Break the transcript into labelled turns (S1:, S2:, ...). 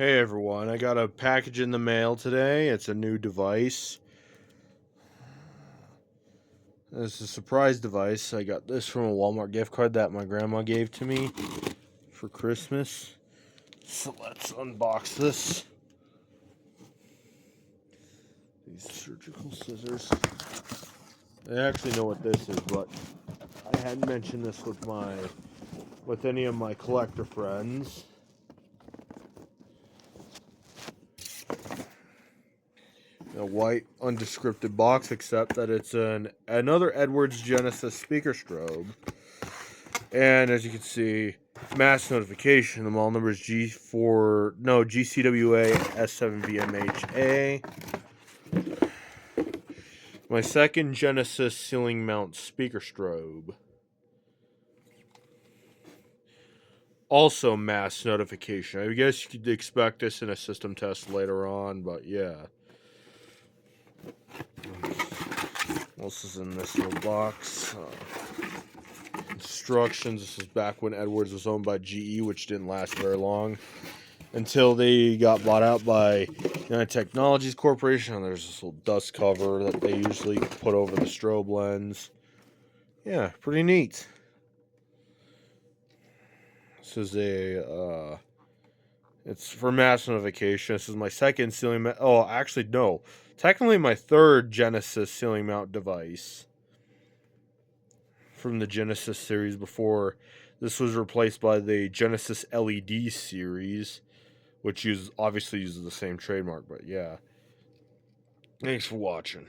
S1: Hey everyone, I got a package in the mail today. It's a new device. It's a surprise device. I got this from a Walmart gift card that my grandma gave to me for Christmas. So let's unbox this. These surgical scissors. I actually know what this is, but I hadn't mentioned this with any of my collector friends. A white undescripted box, except that it's another Edwards Genesis speaker strobe. And as you can see, mass notification. The model number is GCWA-S7VMHA. My second Genesis ceiling mount speaker strobe. Also mass notification. I guess you could expect this in a system test later on, but yeah. What else is in this little box? Instructions. This is back when Edwards was owned by GE, which didn't last very long until they got bought out by United Technologies Corporation. And there's this little dust cover that they usually put over the strobe lens. Yeah, pretty neat. This is it's for mass notification. This is my second ceiling mount. Oh, actually, no. Technically, my third Genesis ceiling mount device from the Genesis series before this was replaced by the Genesis LED series, which obviously uses the same trademark, but yeah. Thanks for watching.